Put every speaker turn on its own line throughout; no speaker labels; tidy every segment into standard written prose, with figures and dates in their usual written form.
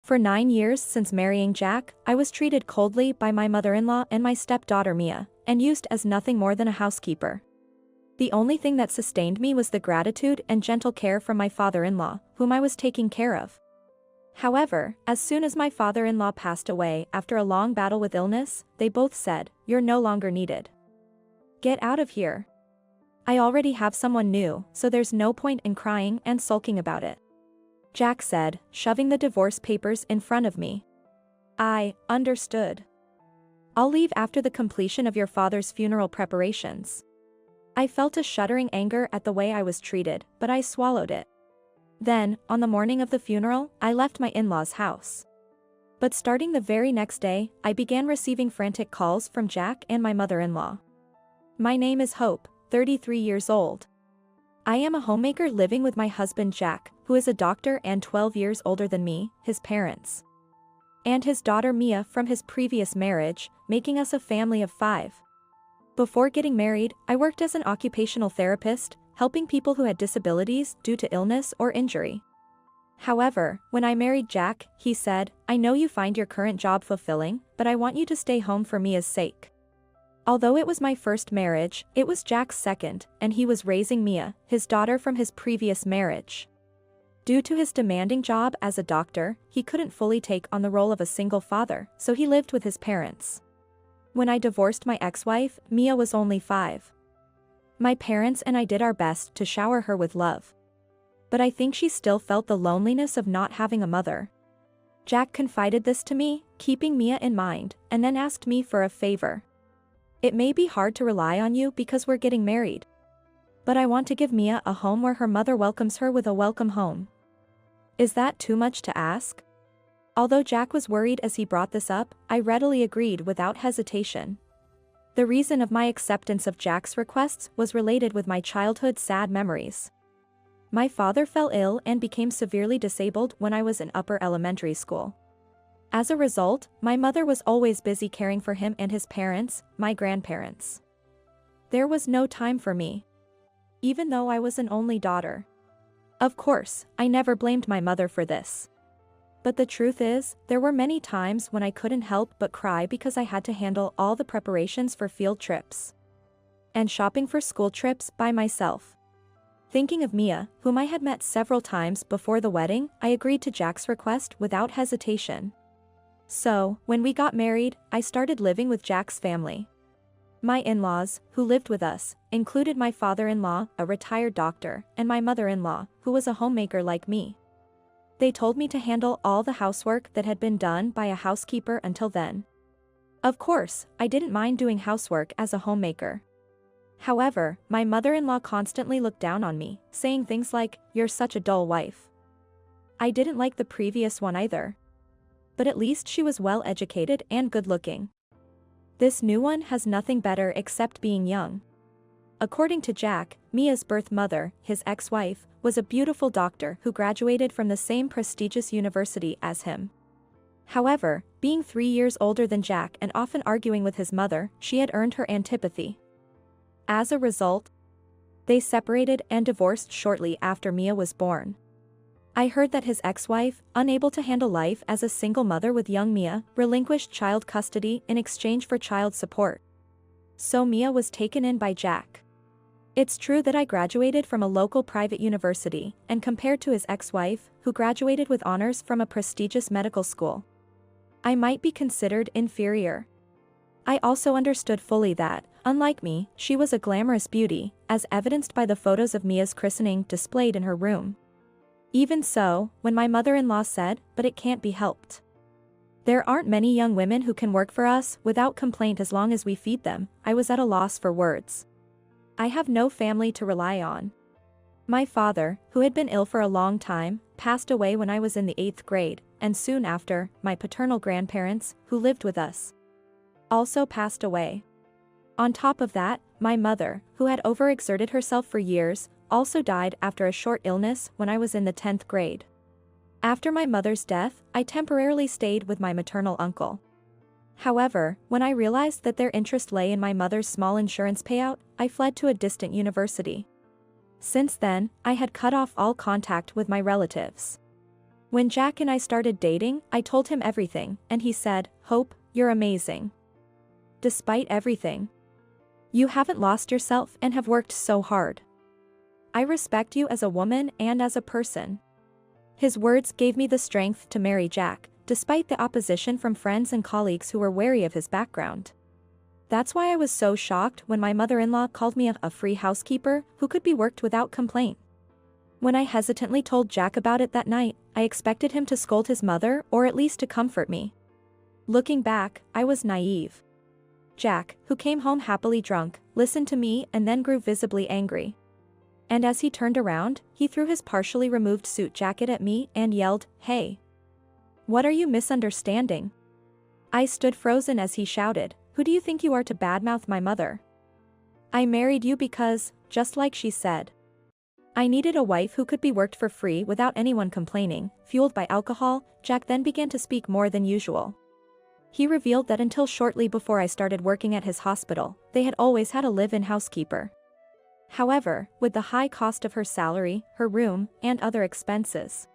For 9 years since marrying Jack, I was treated coldly by my mother-in-law and my stepdaughter Mia, and used as nothing more than a housekeeper. The only thing that sustained me was the gratitude and gentle care from my father-in-law, whom I was taking care of. However, as soon as my father-in-law passed away after a long battle with illness, they both said, "You're no longer needed. Get out of here. I already have someone new, so there's no point in crying and sulking about it," Jack said, shoving the divorce papers in front of me. I understood. "I'll leave after the completion of your father's funeral preparations." I felt a shuddering anger at the way I was treated, but I swallowed it. Then, on the morning of the funeral, I left my in-laws' house. But starting the very next day, I began receiving frantic calls from Jack and my mother-in-law. My name is Hope, 33 years old. I am a homemaker living with my husband Jack, who is a doctor and 12 years older than me, his parents, and his daughter Mia from his previous marriage, making us a family of 5. Before getting married, I worked as an occupational therapist, helping people who had disabilities due to illness or injury. However, when I married Jack, he said, "I know you find your current job fulfilling, but I want you to stay home for Mia's sake." Although it was my first marriage, it was Jack's second, and he was raising Mia, his daughter from his previous marriage. Due to his demanding job as a doctor, he couldn't fully take on the role of a single father, so he lived with his parents. When I divorced my ex-wife, Mia was only 5. My parents and I did our best to shower her with love. But I think she still felt the loneliness of not having a mother. Jack confided this to me, keeping Mia in mind, and then asked me for a favor. "It may be hard to rely on you because we're getting married, but I want to give Mia a home where her mother welcomes her with a welcome home. Is that too much to ask?" Although Jack was worried as he brought this up, I readily agreed without hesitation. The reason of my acceptance of Jack's requests was related with my childhood's sad memories. My father fell ill and became severely disabled when I was in upper elementary school. As a result, my mother was always busy caring for him and his parents, my grandparents. There was no time for me, even though I was an only daughter. Of course, I never blamed my mother for this. But the truth is, there were many times when I couldn't help but cry because I had to handle all the preparations for field trips and shopping for school trips by myself. Thinking of Mia, whom I had met several times before the wedding, I agreed to Jack's request without hesitation. So, when we got married, I started living with Jack's family. My in-laws, who lived with us, included my father-in-law, a retired doctor, and my mother-in-law, who was a homemaker like me. They told me to handle all the housework that had been done by a housekeeper until then. Of course, I didn't mind doing housework as a homemaker. However, my mother-in-law constantly looked down on me, saying things like, "You're such a dull wife." I didn't like the previous one either. But at least she was well educated and good-looking. This new one has nothing better except being young. According to Jack, Mia's birth mother, his ex-wife, was a beautiful doctor who graduated from the same prestigious university as him. However, being 3 years older than Jack and often arguing with his mother, she had earned her antipathy. As a result, they separated and divorced shortly after Mia was born. I heard that his ex-wife, unable to handle life as a single mother with young Mia, relinquished child custody in exchange for child support. So Mia was taken in by Jack. It's true that I graduated from a local private university, and compared to his ex-wife, who graduated with honors from a prestigious medical school, I might be considered inferior. I also understood fully that, unlike me, she was a glamorous beauty, as evidenced by the photos of Mia's christening displayed in her room. Even so, when my mother-in-law said, "But it can't be helped. There aren't many young women who can work for us without complaint as long as we feed them," I was at a loss for words. I have no family to rely on. My father, who had been ill for a long time, passed away when I was in the 8th grade, and soon after, my paternal grandparents, who lived with us, also passed away. On top of that, my mother, who had overexerted herself for years, also died after a short illness when I was in the 10th grade. After my mother's death, I temporarily stayed with my maternal uncle. However, when I realized that their interest lay in my mother's small insurance payout, I fled to a distant university. Since then, I had cut off all contact with my relatives. When Jack and I started dating, I told him everything, and he said, "Hope, you're amazing. Despite everything, you haven't lost yourself and have worked so hard. I respect you as a woman and as a person." His words gave me the strength to marry Jack, despite the opposition from friends and colleagues who were wary of his background. That's why I was so shocked when my mother-in-law called me a free housekeeper who could be worked without complaint. When I hesitantly told Jack about it that night, I expected him to scold his mother or at least to comfort me. Looking back, I was naive. Jack, who came home happily drunk, listened to me and then grew visibly angry. And as he turned around, he threw his partially removed suit jacket at me and yelled, "Hey! What are you misunderstanding?" I stood frozen as he shouted, "Who do you think you are to badmouth my mother? I married you because, just like she said, I needed a wife who could be worked for free without anyone complaining." Fueled by alcohol, Jack then began to speak more than usual. He revealed that until shortly before I started working at his hospital, they had always had a live-in housekeeper. However, with the high cost of her salary, her room, and other expenses,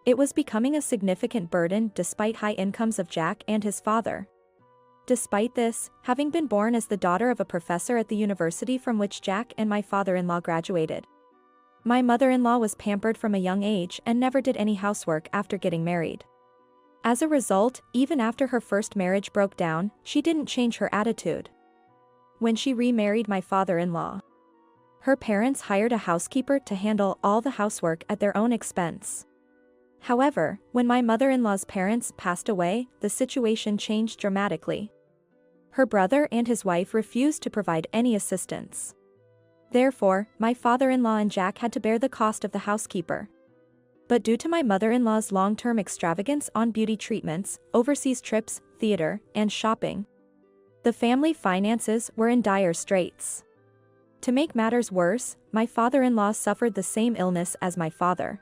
it was becoming a significant burden despite high incomes of Jack and his father. Despite this, having been born as the daughter of a professor at the university from which Jack and my father-in-law graduated, my mother-in-law was pampered from a young age and never did any housework after getting married. As a result, even after her first marriage broke down, she didn't change her attitude. When she remarried my father-in-law, her parents hired a housekeeper to handle all the housework at their own expense. However, when my mother-in-law's parents passed away, the situation changed dramatically. Her brother and his wife refused to provide any assistance. Therefore, my father-in-law and Jack had to bear the cost of the housekeeper. But due to my mother-in-law's long-term extravagance on beauty treatments, overseas trips, theater, and shopping, the family finances were in dire straits. To make matters worse, my father-in-law suffered the same illness as my father.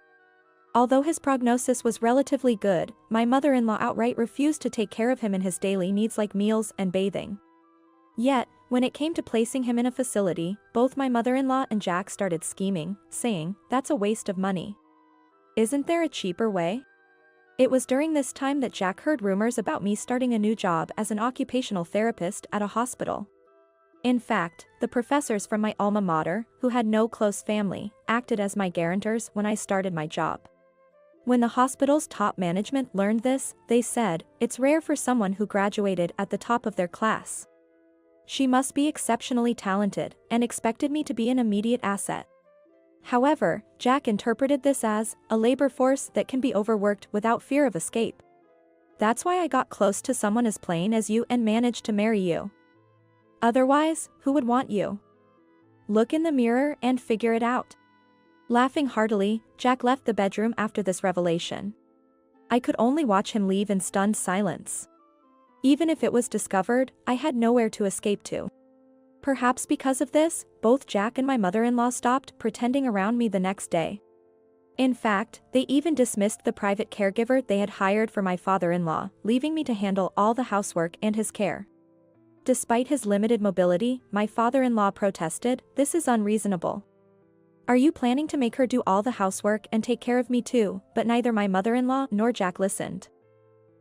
Although his prognosis was relatively good, my mother-in-law outright refused to take care of him in his daily needs like meals and bathing. Yet, when it came to placing him in a facility, both my mother-in-law and Jack started scheming, saying, "That's a waste of money. Isn't there a cheaper way?" It was during this time that Jack heard rumors about me starting a new job as an occupational therapist at a hospital. In fact, the professors from my alma mater, who had no close family, acted as my guarantors when I started my job. When the hospital's top management learned this, they said, "It's rare for someone who graduated at the top of their class. She must be exceptionally talented," and expected me to be an immediate asset. However, Jack interpreted this as a labor force that can be overworked without fear of escape. "That's why I got close to someone as plain as you and managed to marry you. Otherwise, who would want you? Look in the mirror and figure it out." Laughing heartily, Jack left the bedroom after this revelation. I could only watch him leave in stunned silence. Even if it was discovered, I had nowhere to escape to. Perhaps because of this, both Jack and my mother-in-law stopped pretending around me the next day. In fact, they even dismissed the private caregiver they had hired for my father-in-law, leaving me to handle all the housework and his care. Despite his limited mobility, my father-in-law protested, "This is unreasonable. Are you planning to make her do all the housework and take care of me too?" But neither my mother-in-law nor Jack listened.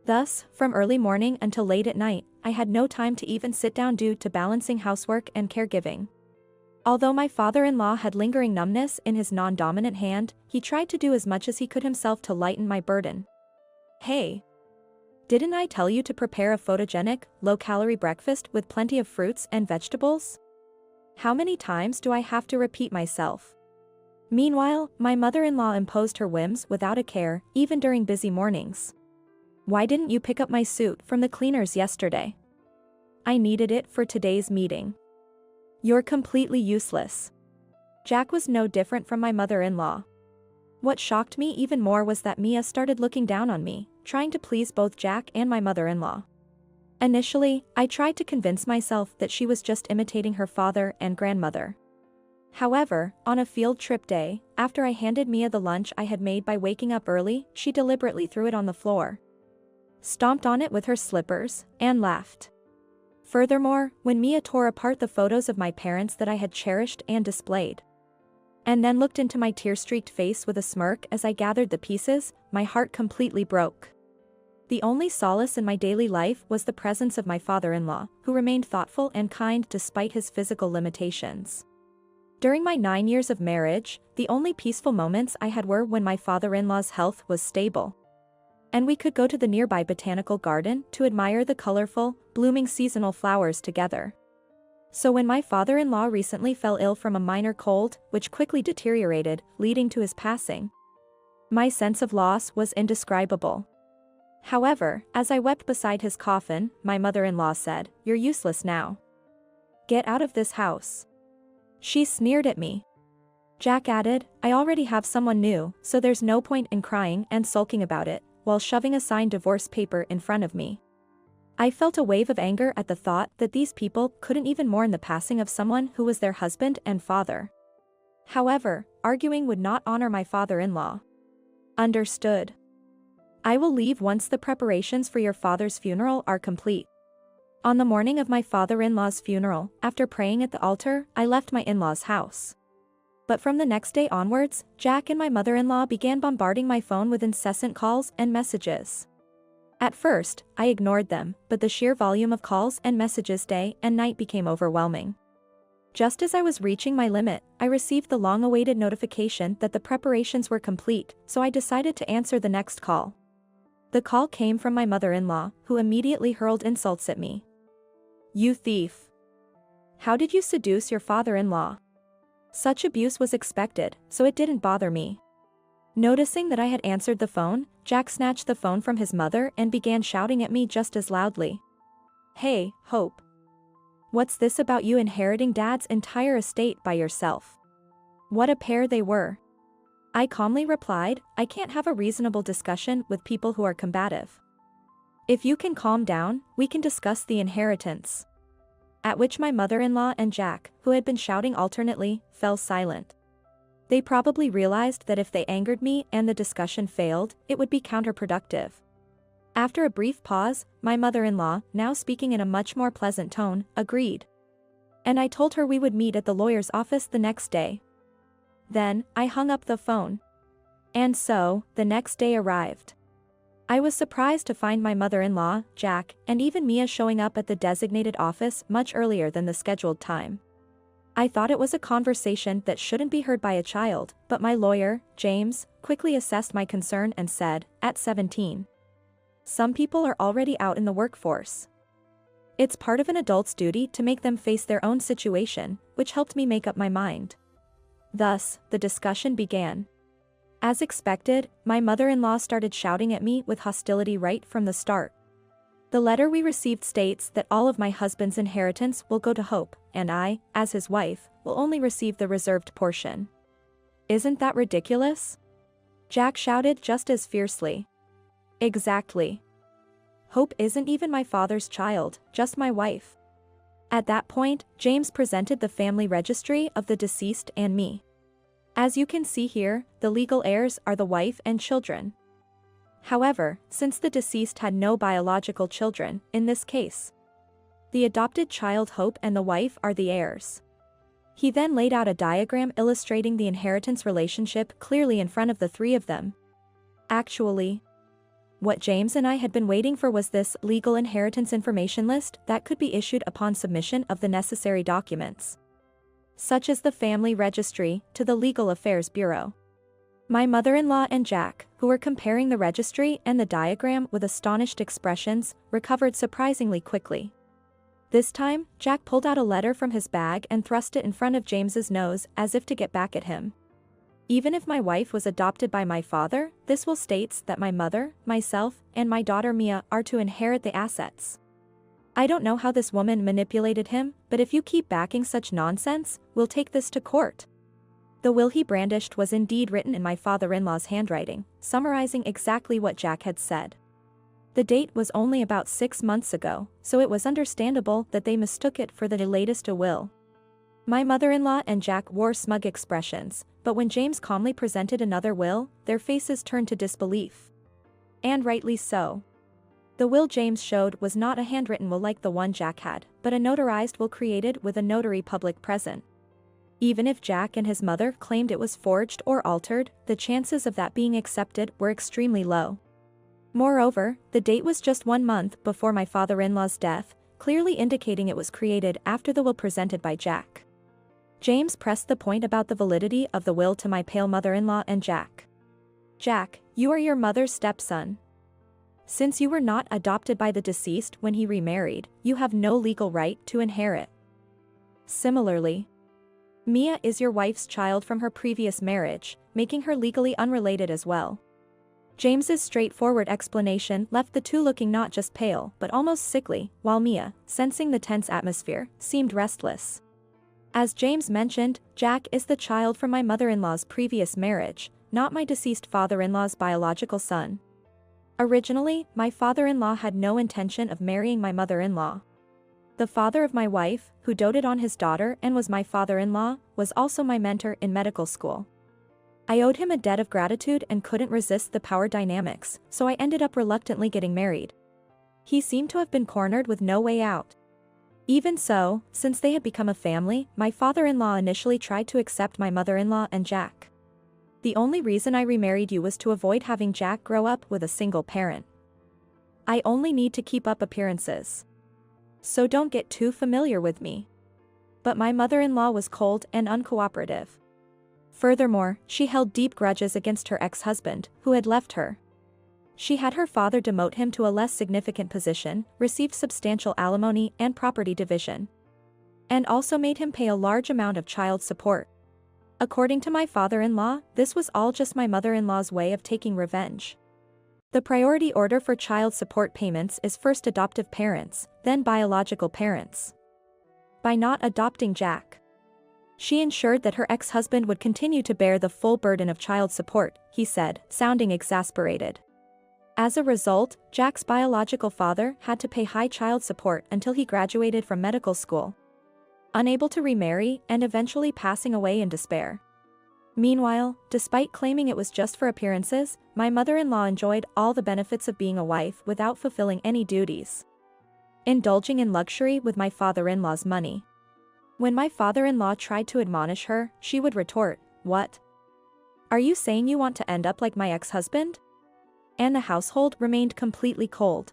Thus, from early morning until late at night, I had no time to even sit down due to balancing housework and caregiving. Although my father-in-law had lingering numbness in his non-dominant hand, he tried to do as much as he could himself to lighten my burden. "Hey! Didn't I tell you to prepare a photogenic, low-calorie breakfast with plenty of fruits and vegetables? How many times do I have to repeat myself?" Meanwhile, my mother-in-law imposed her whims without a care, even during busy mornings. "Why didn't you pick up my suit from the cleaners yesterday? I needed it for today's meeting. You're completely useless." Jack was no different from my mother-in-law. What shocked me even more was that Mia started looking down on me, trying to please both Jack and my mother-in-law. Initially, I tried to convince myself that she was just imitating her father and grandmother. However, on a field trip day, after I handed Mia the lunch I had made by waking up early, she deliberately threw it on the floor, stomped on it with her slippers, and laughed. Furthermore, when Mia tore apart the photos of my parents that I had cherished and displayed, and then looked into my tear-streaked face with a smirk as I gathered the pieces. My heart completely broke. The only solace in my daily life was the presence of my father-in-law, who remained thoughtful and kind despite his physical limitations. During my 9 years of marriage, the only peaceful moments I had were when my father-in-law's health was stable, and we could go to the nearby botanical garden to admire the colorful, blooming seasonal flowers together. So when my father-in-law recently fell ill from a minor cold, which quickly deteriorated, leading to his passing, my sense of loss was indescribable. However, as I wept beside his coffin, my mother-in-law said, "You're useless now. Get out of this house." She sneered at me. Jack added, "I already have someone new, so there's no point in crying and sulking about it," while shoving a signed divorce paper in front of me. I felt a wave of anger at the thought that these people couldn't even mourn the passing of someone who was their husband and father. However, arguing would not honor my father-in-law. Understood. I will leave once the preparations for your father's funeral are complete. On the morning of my father-in-law's funeral, after praying at the altar, I left my in-laws' house. But from the next day onwards, Jack and my mother-in-law began bombarding my phone with incessant calls and messages. At first, I ignored them, but the sheer volume of calls and messages day and night became overwhelming. Just as I was reaching my limit, I received the long-awaited notification that the preparations were complete, so I decided to answer the next call. The call came from my mother-in-law, who immediately hurled insults at me. "You thief! How did you seduce your father-in-law?" Such abuse was expected, so it didn't bother me. Noticing that I had answered the phone, Jack snatched the phone from his mother and began shouting at me just as loudly. "Hey, Hope. What's this about you inheriting Dad's entire estate by yourself?" What a pair they were. I calmly replied, "I can't have a reasonable discussion with people who are combative. If you can calm down, we can discuss the inheritance." At which my mother-in-law and Jack, who had been shouting alternately, fell silent. They probably realized that if they angered me and the discussion failed, it would be counterproductive. After a brief pause, my mother-in-law, now speaking in a much more pleasant tone, agreed. And I told her we would meet at the lawyer's office the next day. Then, I hung up the phone. And so, the next day arrived. I was surprised to find my mother-in-law, Jack, and even Mia showing up at the designated office much earlier than the scheduled time. I thought it was a conversation that shouldn't be heard by a child, but my lawyer, James, quickly assessed my concern and said, "At 17. Some people are already out in the workforce. It's part of an adult's duty to make them face their own situation," which helped me make up my mind. Thus, the discussion began. As expected, my mother-in-law started shouting at me with hostility right from the start. The letter we received states that all of my husband's inheritance will go to Hope, and I, as his wife, will only receive the reserved portion. Isn't that ridiculous? Jack shouted just as fiercely. Exactly. Hope isn't even my father's child, just my wife. At that point, James presented the family registry of the deceased and me. As you can see here, the legal heirs are the wife and children. However, since the deceased had no biological children, in this case, the adopted child Hope and the wife are the heirs. He then laid out a diagram illustrating the inheritance relationship clearly in front of the three of them. Actually, what James and I had been waiting for was this legal inheritance information list that could be issued upon submission of the necessary documents, such as the family registry, to the Legal Affairs Bureau. My mother-in-law and Jack, who were comparing the registry and the diagram with astonished expressions, recovered surprisingly quickly. This time, Jack pulled out a letter from his bag and thrust it in front of James's nose as if to get back at him. Even if my wife was adopted by my father, this will states that my mother, myself, and my daughter Mia are to inherit the assets. I don't know how this woman manipulated him, but if you keep backing such nonsense, we'll take this to court. The will he brandished was indeed written in my father-in-law's handwriting, summarizing exactly what Jack had said. The date was only about 6 months ago, so it was understandable that they mistook it for the latest will. My mother-in-law and Jack wore smug expressions, but when James calmly presented another will, their faces turned to disbelief. And rightly so. The will James showed was not a handwritten will like the one Jack had, but a notarized will created with a notary public present. Even if Jack and his mother claimed it was forged or altered, the chances of that being accepted were extremely low. Moreover, the date was just 1 month before my father-in-law's death, clearly indicating it was created after the will presented by Jack. James pressed the point about the validity of the will to my pale mother-in-law and Jack. Jack, you are your mother's stepson. Since you were not adopted by the deceased when he remarried, you have no legal right to inherit. Similarly, Mia is your wife's child from her previous marriage, making her legally unrelated as well. James's straightforward explanation left the two looking not just pale but almost sickly, while Mia, sensing the tense atmosphere, seemed restless. As James mentioned, Jack is the child from my mother-in-law's previous marriage, not my deceased father-in-law's biological son. Originally, my father-in-law had no intention of marrying my mother-in-law. The father of my wife, who doted on his daughter and was my father-in-law, was also my mentor in medical school. I owed him a debt of gratitude and couldn't resist the power dynamics, so I ended up reluctantly getting married. He seemed to have been cornered with no way out. Even so, since they had become a family, my father-in-law initially tried to accept my mother-in-law and Jack. The only reason I remarried you was to avoid having Jack grow up with a single parent. I only need to keep up appearances. So don't get too familiar with me. But my mother-in-law was cold and uncooperative. Furthermore, she held deep grudges against her ex-husband, who had left her. She had her father demote him to a less significant position, received substantial alimony and property division, and also made him pay a large amount of child support. According to my father-in-law, this was all just my mother-in-law's way of taking revenge. The priority order for child support payments is first adoptive parents, then biological parents. By not adopting Jack, she ensured that her ex-husband would continue to bear the full burden of child support, he said, sounding exasperated. As a result, Jack's biological father had to pay high child support until he graduated from medical school, unable to remarry and eventually passing away in despair. Meanwhile, despite claiming it was just for appearances, my mother-in-law enjoyed all the benefits of being a wife without fulfilling any duties, indulging in luxury with my father-in-law's money. When my father-in-law tried to admonish her, she would retort, "What? Are you saying you want to end up like my ex-husband?" And the household remained completely cold.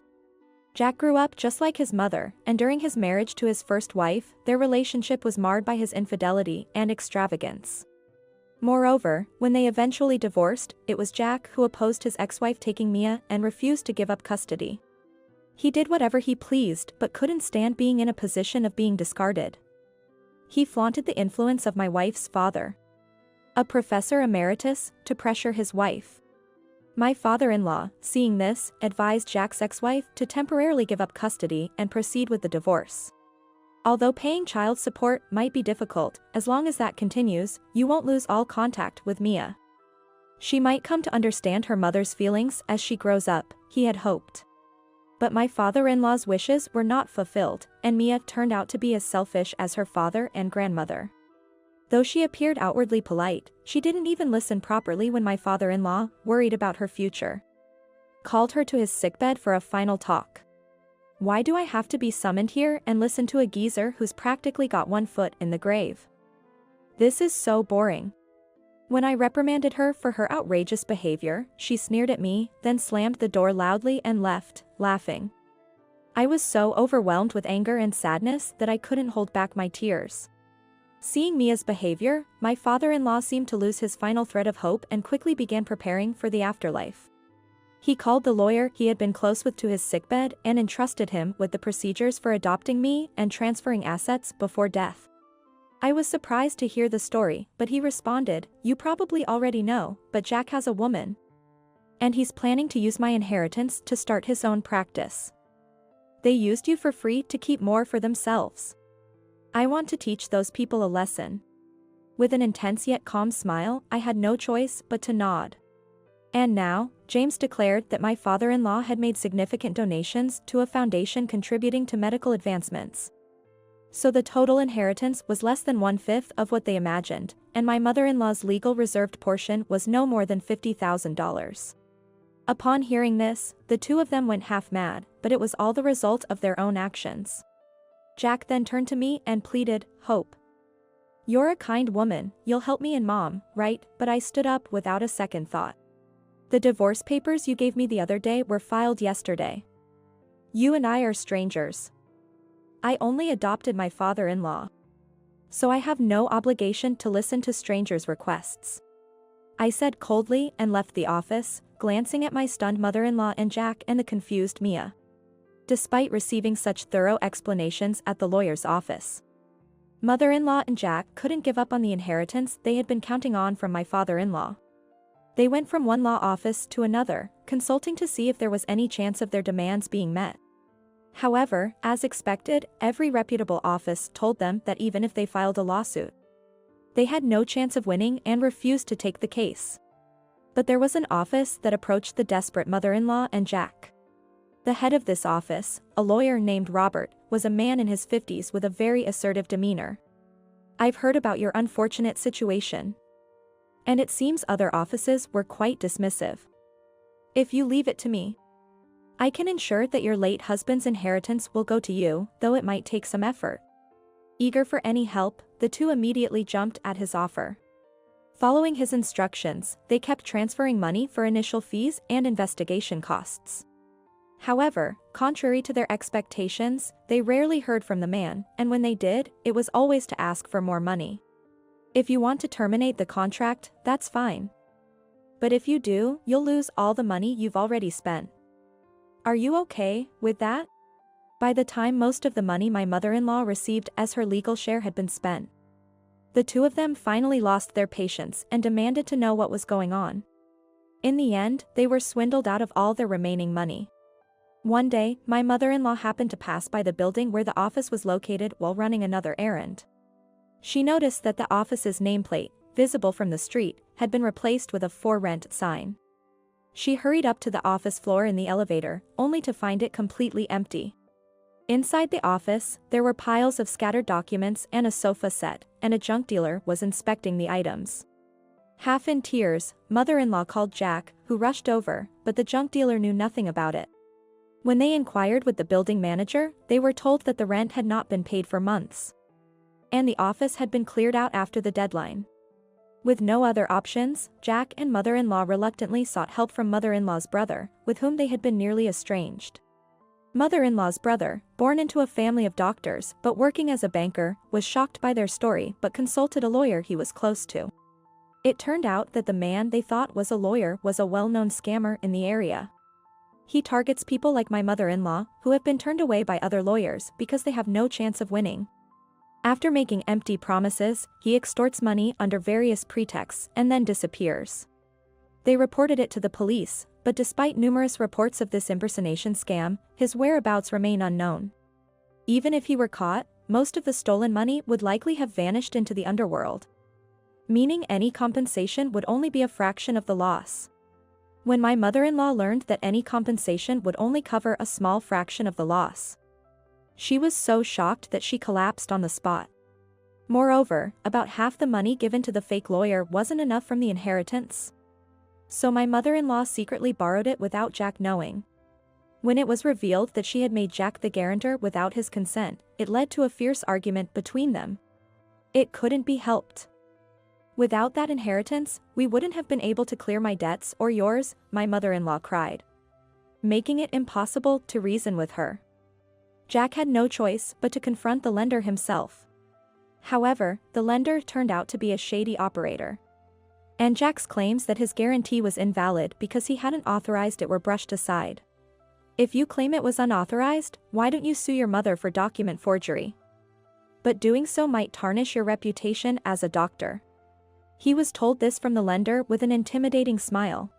Jack grew up just like his mother, and during his marriage to his first wife, their relationship was marred by his infidelity and extravagance. Moreover, when they eventually divorced, it was Jack who opposed his ex-wife taking Mia and refused to give up custody. He did whatever he pleased but couldn't stand being in a position of being discarded. He flaunted the influence of my wife's father, a professor emeritus, to pressure his wife. My father-in-law, seeing this, advised Jack's ex-wife to temporarily give up custody and proceed with the divorce. Although paying child support might be difficult, as long as that continues, you won't lose all contact with Mia. She might come to understand her mother's feelings as she grows up, he had hoped. But my father-in-law's wishes were not fulfilled, and Mia turned out to be as selfish as her father and grandmother. Though she appeared outwardly polite, she didn't even listen properly when my father-in-law, worried about her future, called her to his sickbed for a final talk. "Why do I have to be summoned here and listen to a geezer who's practically got one foot in the grave? This is so boring." When I reprimanded her for her outrageous behavior, she sneered at me, then slammed the door loudly and left, laughing. I was so overwhelmed with anger and sadness that I couldn't hold back my tears. Seeing Mia's behavior, my father-in-law seemed to lose his final thread of hope and quickly began preparing for the afterlife. He called the lawyer he had been close with to his sickbed and entrusted him with the procedures for adopting me and transferring assets before death. I was surprised to hear the story, but he responded, "You probably already know, but Jack has a woman, and he's planning to use my inheritance to start his own practice. They used you for free to keep more for themselves. I want to teach those people a lesson." With an intense yet calm smile, I had no choice but to nod. And now, James declared that my father-in-law had made significant donations to a foundation contributing to medical advancements. So the total inheritance was less than 1/5 of what they imagined, and my mother-in-law's legal reserved portion was no more than $50,000. Upon hearing this, the two of them went half mad, but it was all the result of their own actions. Jack then turned to me and pleaded, "Hope. You're a kind woman, you'll help me and Mom, right? But I stood up without a second thought. The divorce papers you gave me the other day were filed yesterday. You and I are strangers. I only adopted my father-in-law. So I have no obligation to listen to strangers' requests. I said coldly and left the office, glancing at my stunned mother-in-law and Jack and the confused Mia. Despite receiving such thorough explanations at the lawyer's office, mother-in-law and Jack couldn't give up on the inheritance they had been counting on from my father-in-law. They went from one law office to another, consulting to see if there was any chance of their demands being met. However, as expected, every reputable office told them that even if they filed a lawsuit, they had no chance of winning and refused to take the case. But there was an office that approached the desperate mother-in-law and Jack. The head of this office, a lawyer named Robert, was a man in his 50s with a very assertive demeanor. I've heard about your unfortunate situation. And it seems other offices were quite dismissive. If you leave it to me, I can ensure that your late husband's inheritance will go to you, though it might take some effort. Eager for any help, the two immediately jumped at his offer. Following his instructions, they kept transferring money for initial fees and investigation costs. However, contrary to their expectations, they rarely heard from the man, and when they did, it was always to ask for more money. If you want to terminate the contract, that's fine. But if you do, you'll lose all the money you've already spent. Are you okay with that? By the time most of the money my mother-in-law received as her legal share had been spent, the two of them finally lost their patience and demanded to know what was going on. In the end, they were swindled out of all their remaining money. One day, my mother-in-law happened to pass by the building where the office was located while running another errand. She noticed that the office's nameplate, visible from the street, had been replaced with a "For Rent" sign. She hurried up to the office floor in the elevator, only to find it completely empty. Inside the office, there were piles of scattered documents and a sofa set, and a junk dealer was inspecting the items. Half in tears, mother-in-law called Jack, who rushed over, but the junk dealer knew nothing about it. When they inquired with the building manager, they were told that the rent had not been paid for months, and the office had been cleared out after the deadline. With no other options, Jack and mother-in-law reluctantly sought help from mother-in-law's brother, with whom they had been nearly estranged. Mother-in-law's brother, born into a family of doctors but working as a banker, was shocked by their story but consulted a lawyer he was close to. It turned out that the man they thought was a lawyer was a well-known scammer in the area. He targets people like my mother-in-law, who have been turned away by other lawyers because they have no chance of winning. After making empty promises, he extorts money under various pretexts and then disappears. They reported it to the police, but despite numerous reports of this impersonation scam, his whereabouts remain unknown. Even if he were caught, most of the stolen money would likely have vanished into the underworld, meaning any compensation would only be a fraction of the loss. When my mother-in-law learned that any compensation would only cover a small fraction of the loss, she was so shocked that she collapsed on the spot. Moreover, about half the money given to the fake lawyer wasn't enough from the inheritance. So my mother-in-law secretly borrowed it without Jack knowing. When it was revealed that she had made Jack the guarantor without his consent, it led to a fierce argument between them. It couldn't be helped. Without that inheritance, we wouldn't have been able to clear my debts or yours, my mother-in-law cried, making it impossible to reason with her. Jack had no choice but to confront the lender himself. However, the lender turned out to be a shady operator, and Jack's claims that his guarantee was invalid because he hadn't authorized it were brushed aside. If you claim it was unauthorized, why don't you sue your mother for document forgery? But doing so might tarnish your reputation as a doctor. He was told this from the lender with an intimidating smile.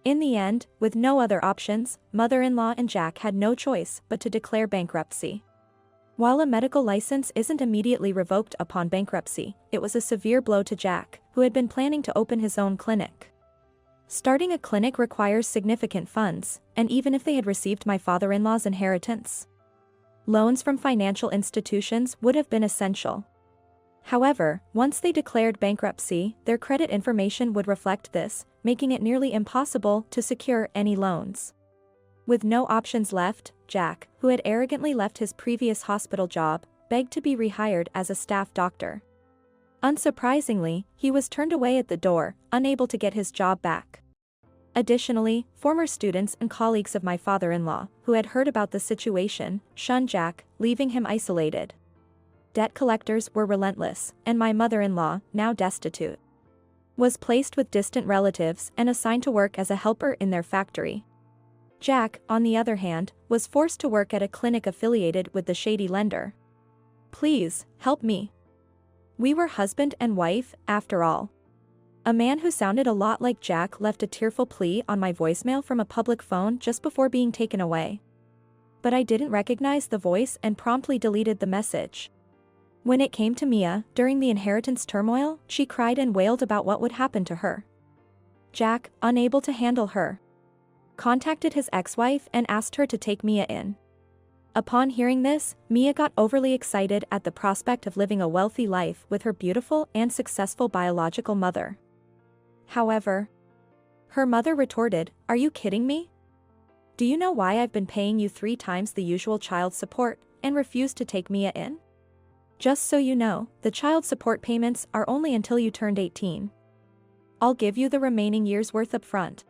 In the end, with no other options, mother-in-law and Jack had no choice but to declare bankruptcy. While a medical license isn't immediately revoked upon bankruptcy, it was a severe blow to Jack, who had been planning to open his own clinic. Starting a clinic requires significant funds, and even if they had received my father-in-law's inheritance, loans from financial institutions would have been essential. However, once they declared bankruptcy, their credit information would reflect this, making it nearly impossible to secure any loans. With no options left, Jack, who had arrogantly left his previous hospital job, begged to be rehired as a staff doctor. Unsurprisingly, he was turned away at the door, unable to get his job back. Additionally, former students and colleagues of my father-in-law, who had heard about the situation, shunned Jack, leaving him isolated. Debt collectors were relentless, and my mother-in-law, now destitute, was placed with distant relatives and assigned to work as a helper in their factory. Jack, on the other hand, was forced to work at a clinic affiliated with the shady lender. Please, help me. We were husband and wife, after all. A man who sounded a lot like Jack left a tearful plea on my voicemail from a public phone just before being taken away. But I didn't recognize the voice and promptly deleted the message. When it came to Mia, during the inheritance turmoil, she cried and wailed about what would happen to her. Jack, unable to handle her, contacted his ex-wife and asked her to take Mia in. Upon hearing this, Mia got overly excited at the prospect of living a wealthy life with her beautiful and successful biological mother. However, her mother retorted, "Are you kidding me? Do you know why I've been paying you 3 times the usual child support and refused to take Mia in? Just so you know, the child support payments are only until you turned 18. I'll give you the remaining year's worth up front.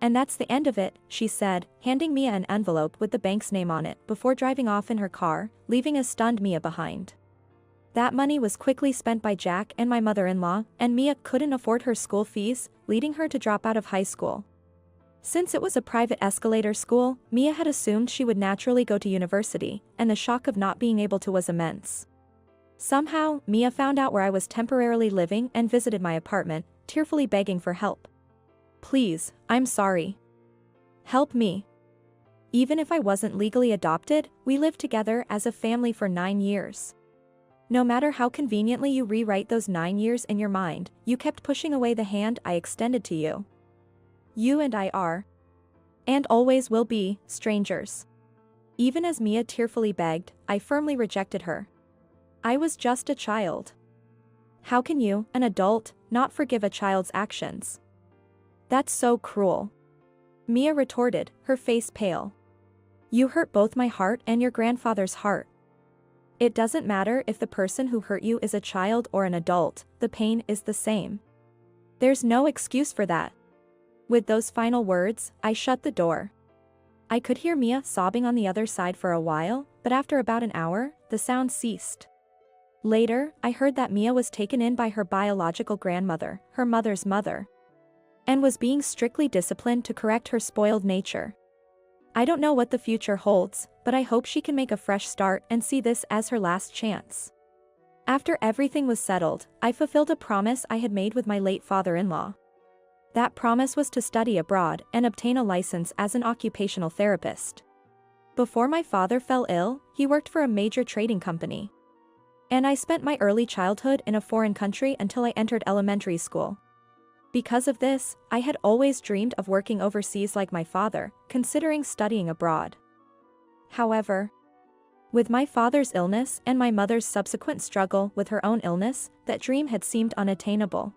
And that's the end of it," she said, handing Mia an envelope with the bank's name on it before driving off in her car, leaving a stunned Mia behind. That money was quickly spent by Jack and my mother-in-law, and Mia couldn't afford her school fees, leading her to drop out of high school. Since it was a private escalator school, Mia had assumed she would naturally go to university, and the shock of not being able to was immense. Somehow, Mia found out where I was temporarily living and visited my apartment, tearfully begging for help. "Please, I'm sorry. Help me. Even if I wasn't legally adopted, we lived together as a family for 9 years. No matter how conveniently you rewrite those 9 years in your mind, you kept pushing away the hand I extended to you. You and I are, and always will be, strangers." Even as Mia tearfully begged, I firmly rejected her. I was just a child. How can you, an adult, not forgive a child's actions? That's so cruel. Mia retorted, her face pale. You hurt both my heart and your grandfather's heart. It doesn't matter if the person who hurt you is a child or an adult, the pain is the same. There's no excuse for that. With those final words, I shut the door. I could hear Mia sobbing on the other side for a while, but after about an hour, the sound ceased. Later, I heard that Mia was taken in by her biological grandmother, her mother's mother, and was being strictly disciplined to correct her spoiled nature. I don't know what the future holds, but I hope she can make a fresh start and see this as her last chance. After everything was settled, I fulfilled a promise I had made with my late father-in-law. That promise was to study abroad and obtain a license as an occupational therapist. Before my father fell ill, he worked for a major trading company. And I spent my early childhood in a foreign country until I entered elementary school. Because of this, I had always dreamed of working overseas like my father, considering studying abroad. However, with my father's illness and my mother's subsequent struggle with her own illness, that dream had seemed unattainable.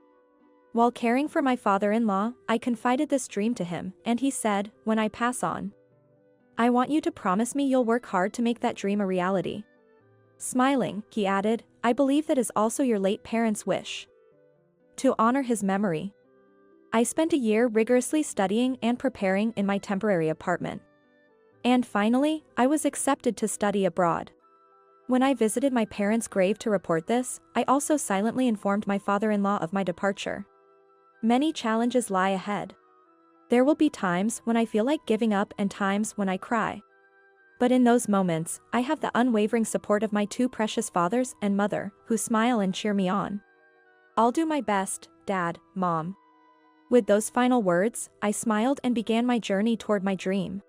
While caring for my father-in-law, I confided this dream to him, and he said, "When I pass on, I want you to promise me you'll work hard to make that dream a reality." Smiling, he added, "I believe that is also your late parents' wish." To honor his memory, I spent a year rigorously studying and preparing in my temporary apartment. And finally, I was accepted to study abroad. When I visited my parents' grave to report this, I also silently informed my father-in-law of my departure. Many challenges lie ahead. There will be times when I feel like giving up and times when I cry. But in those moments, I have the unwavering support of my 2 precious fathers and mother, who smile and cheer me on. I'll do my best, Dad, Mom. With those final words, I smiled and began my journey toward my dream.